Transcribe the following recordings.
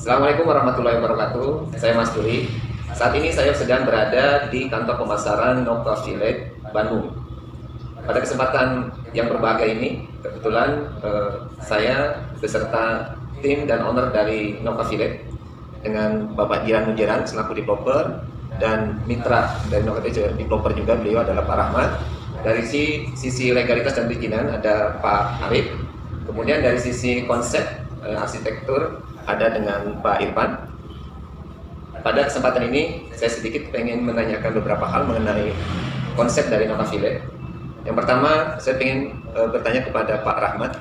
Assalamualaikum warahmatullahi wabarakatuh. Saya Mas Juli. Saat ini saya sedang berada di kantor pemasaran Nova Village, Bandung. Pada kesempatan yang berbahagia ini, kebetulan saya beserta tim dan owner dari Nova Village dengan Bapak Jiran Mujiran selaku developer dan mitra dari Nova Village developer juga, beliau adalah Pak Rahmat. Dari sisi legalitas dan perizinan ada Pak Arif. Kemudian dari sisi konsep arsitektur ada dengan Pak Irfan. Pada kesempatan ini saya sedikit pengen menanyakan beberapa hal mengenai konsep dari Nova Village. Yang pertama saya ingin bertanya kepada Pak Rahmat,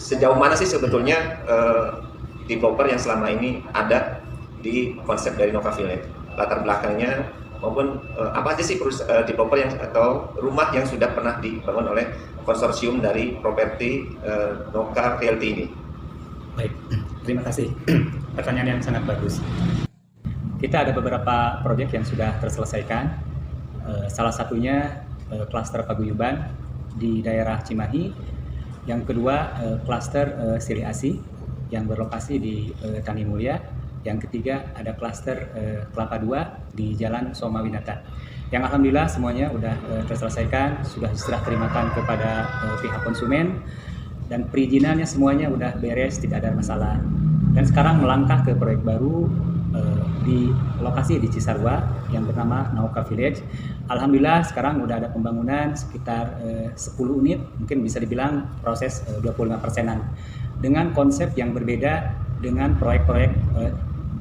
sejauh mana sih sebetulnya developer yang selama ini ada di konsep dari Nova Village, latar belakangnya maupun apa aja sih developer yang atau rumah yang sudah pernah dibangun oleh konsorsium dari properti Nova Realty ini. Baik, terima kasih. Pertanyaan yang sangat bagus. Kita ada beberapa proyek yang sudah terselesaikan. Salah satunya klaster Paguyuban di daerah Cimahi. Yang kedua klaster Siri Asih yang berlokasi di Tani Mulia. Yang ketiga ada klaster Kelapa II di Jalan Somawinata. Yang alhamdulillah semuanya sudah terselesaikan, sudah diserah terimakan kepada pihak konsumen. Dan perizinannya semuanya udah beres, tidak ada masalah. Dan sekarang melangkah ke proyek baru di lokasi di Cisarua yang bernama Nova Village. Alhamdulillah sekarang udah ada pembangunan sekitar 10 unit, mungkin bisa dibilang proses 25%-an. Dengan konsep yang berbeda dengan proyek-proyek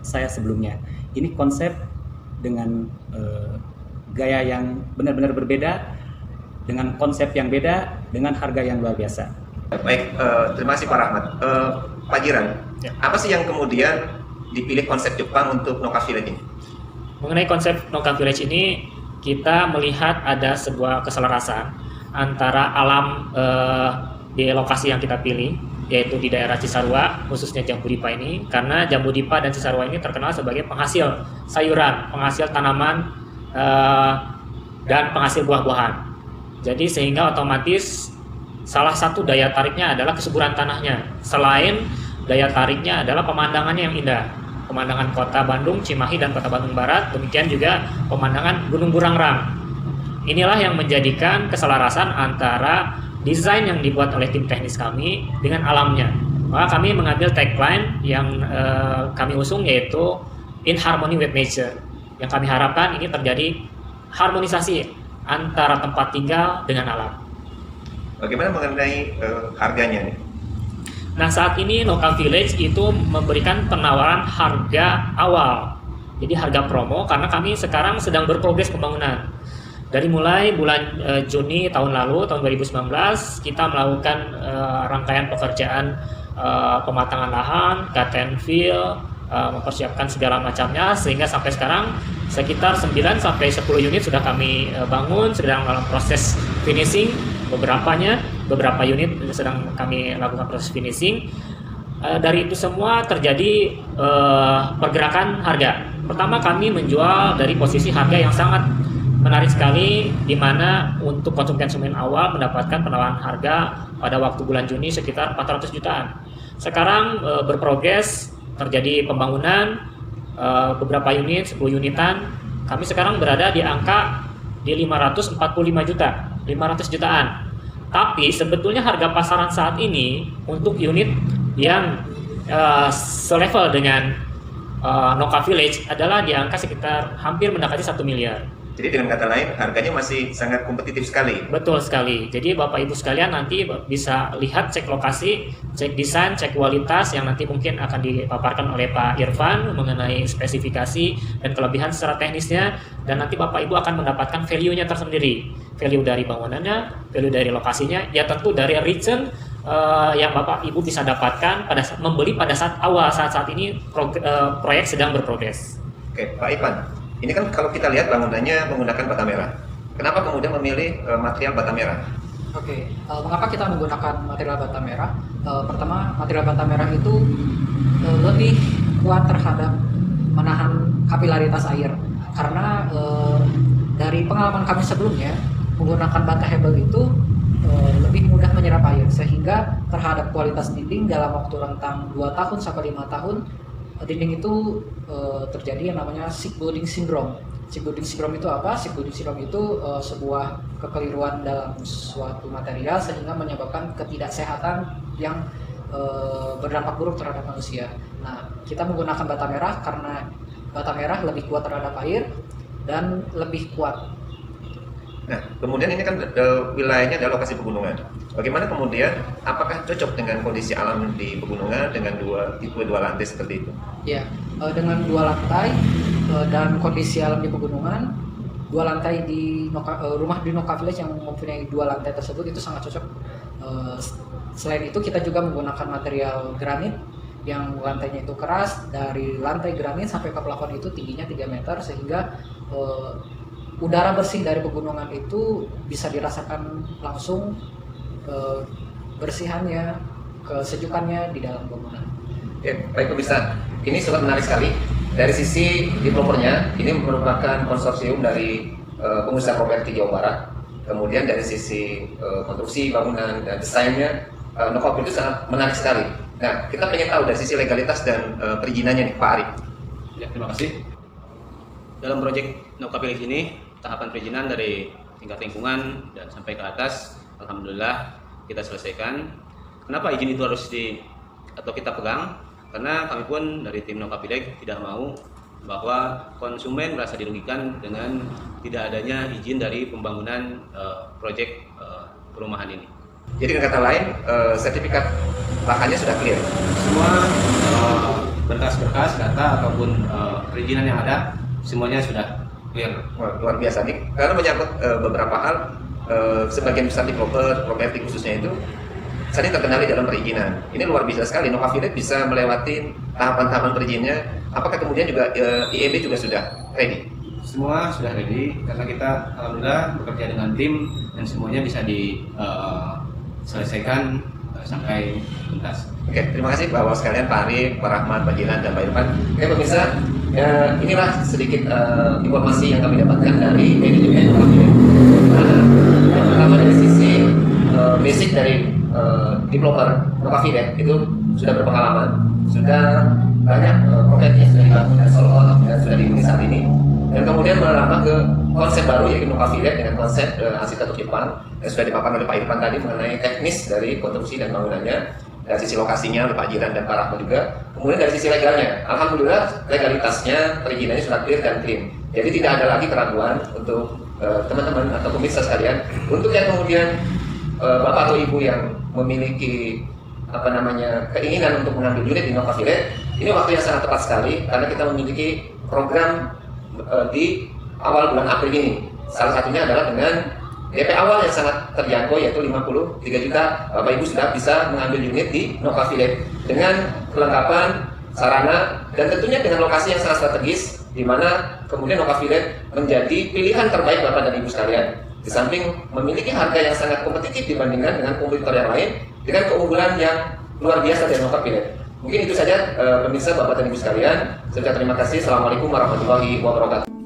saya sebelumnya. Ini konsep dengan gaya yang benar-benar berbeda, dengan konsep yang beda, dengan harga yang luar biasa. Baik, terima kasih Pak Rahmat. Pak Jiran, ya, apa sih yang kemudian dipilih konsep Jepang untuk Nova Village ini? Mengenai konsep Nova Village ini, kita melihat ada sebuah keselarasan antara alam di lokasi yang kita pilih, yaitu di daerah Cisarua, khususnya Jambu Dipa ini, karena Jambu Dipa dan Cisarua ini terkenal sebagai penghasil sayuran, penghasil tanaman, dan penghasil buah-buahan. Jadi sehingga otomatis salah satu daya tariknya adalah kesuburan tanahnya. Selain daya tariknya adalah pemandangannya yang indah. Pemandangan kota Bandung, Cimahi, dan kota Bandung Barat. Demikian juga pemandangan Gunung Burangrang. Inilah yang menjadikan keselarasan antara desain yang dibuat oleh tim teknis kami dengan alamnya. Maka kami mengambil tagline yang kami usung, yaitu In Harmony with Nature. Yang kami harapkan ini terjadi harmonisasi antara tempat tinggal dengan alam. Bagaimana mengenai harganya nih? Nah, saat ini Nova Village itu memberikan penawaran harga awal. Jadi harga promo karena kami sekarang sedang berprogres pembangunan. Dari mulai bulan Juni tahun lalu, tahun 2019, kita melakukan rangkaian pekerjaan pematangan lahan, cut and fill, mempersiapkan segala macamnya, sehingga sampai sekarang sekitar 9-10 unit sudah kami bangun, sedang dalam proses finishing. Beberapa unit sedang kami lakukan proses finishing. Dari itu semua terjadi pergerakan harga. Pertama, kami menjual dari posisi harga yang sangat menarik sekali, di mana untuk konsumen awal mendapatkan penawaran harga pada waktu bulan Juni sekitar 400 jutaan. Sekarang berprogres, terjadi pembangunan beberapa unit, 10 unitan. Kami sekarang berada di angka di 500 jutaan. Tapi sebetulnya harga pasaran saat ini untuk unit yang selevel dengan Nova Village adalah di angka sekitar hampir mendekati 1 miliar. Jadi dengan kata lain harganya masih sangat kompetitif sekali. Betul sekali. Jadi Bapak Ibu sekalian nanti bisa lihat, cek lokasi, cek desain, cek kualitas yang nanti mungkin akan dipaparkan oleh Pak Irfan mengenai spesifikasi dan kelebihan secara teknisnya, dan nanti Bapak Ibu akan mendapatkan value-nya tersendiri. Value dari bangunannya, value dari lokasinya, ya tentu dari return yang Bapak Ibu bisa dapatkan pada saat membeli pada saat awal, saat ini proyek sedang berprogres. Oke, Pak Irfan. Ini kan kalau kita lihat bangunannya menggunakan bata merah. Kenapa kemudian memilih material bata merah? Oke, mengapa kita menggunakan material bata merah? Pertama, material bata merah itu lebih kuat terhadap menahan kapilaritas air. Karena dari pengalaman kami sebelumnya, menggunakan bata hebel itu lebih mudah menyerap air, sehingga terhadap kualitas dinding dalam waktu rentang 2 tahun sampai 5 tahun dinding itu terjadi yang namanya sick building syndrome. Sick building syndrome itu apa? Sick building syndrome itu sebuah kekeliruan dalam suatu material sehingga menyebabkan ketidaksehatan yang berdampak buruk terhadap manusia. Nah, kita menggunakan bata merah karena bata merah lebih kuat terhadap air dan lebih kuat. Nah, kemudian ini kan wilayahnya adalah lokasi pegunungan. Bagaimana kemudian, apakah cocok dengan kondisi alam di pegunungan dengan tipe dua lantai seperti itu? Ya, dengan 2 lantai dan kondisi alam di pegunungan, 2 lantai di rumah di Noka Village yang mempunyai 2 lantai tersebut itu sangat cocok. Selain itu kita juga menggunakan material granit yang lantainya itu keras. Dari lantai granit sampai ke plafon itu tingginya 3 meter sehingga udara bersih dari pegunungan itu bisa dirasakan langsung, bersihannya, kesejukannya di dalam bangunan. Ya, baik pemirsa, ini sangat menarik sekali. Dari sisi developernya, ini merupakan konsorsium dari pengusaha properti Jawa Barat. Kemudian dari sisi konstruksi bangunan dan desainnya, Noka itu sangat menarik sekali. Nah, kita ingin tahu dari sisi legalitas dan perizinannya nih, Pak Arif. Ya, terima kasih. Dalam proyek Noka Village ini, tahapan perizinan dari tingkat lingkungan dan sampai ke atas, alhamdulillah kita selesaikan. Kenapa izin itu harus kita pegang? Karena kami pun dari tim Noka Village tidak mau bahwa konsumen merasa dirugikan dengan tidak adanya izin dari pembangunan proyek perumahan ini. Jadi dengan kata lain, sertifikat lahannya sudah clear. Semua berkas-berkas, data ataupun perizinan yang ada semuanya sudah clear. Wah, luar biasa nih, karena menyangkut beberapa hal, sebagian besar developer properti khususnya itu saat ini terkendali dalam perizinan. Ini luar biasa sekali, Noka Village bisa melewati tahapan-tahapan perizinannya. Apakah kemudian juga IEB juga sudah ready? Semua sudah ready karena kita alhamdulillah bekerja dengan tim dan semuanya bisa diselesaikan sampai tuntas. Oke, terima kasih Bapak sekalian, Pak Arif, Pak Rahmat, Pak Jilan, dan Pak Irfan. Oke pemirsa, inilah sedikit informasi yang kami dapatkan dari manajemen Noka Village. Yang pertama dari sisi basic dari developer Noka Village itu sudah berpengalaman, sudah banyak proyeknya sudah dibangun dan sold out dan sudah dimiliki saat ini. Dan kemudian merambah ke konsep baru yaitu Noka Village dengan konsep arsitektur Jepang yang sudah dipaparkan oleh Pak Irfan tadi mengenai teknis dari konstruksi dan bangunannya, dari sisi lokasinya oleh Pak Jiran dan Pak Rahmat juga. Kemudian dari sisi legalnya, alhamdulillah legalitasnya, perizinannya sudah clear dan clean. Jadi tidak ada lagi keraguan untuk teman-teman atau pemirsa sekalian untuk yang kemudian bapak atau ibu yang memiliki keinginan untuk mengambil unit di Noka Village. Ini waktu yang sangat tepat sekali karena kita memiliki program di awal bulan April ini. Salah satunya adalah dengan DP awal yang sangat terjangkau yaitu 53 juta. Bapak Ibu sudah bisa mengambil unit di Noka Village dengan kelengkapan sarana dan tentunya dengan lokasi yang sangat strategis di mana kemudian Noka Village menjadi pilihan terbaik Bapak dan Ibu sekalian. Di samping memiliki harga yang sangat kompetitif dibandingkan dengan kompetitor yang lain dengan keunggulan yang luar biasa dari Noka Village. Mungkin itu saja pemirsa Bapak dan Ibu sekalian. Saya terima kasih. Assalamualaikum warahmatullahi wabarakatuh.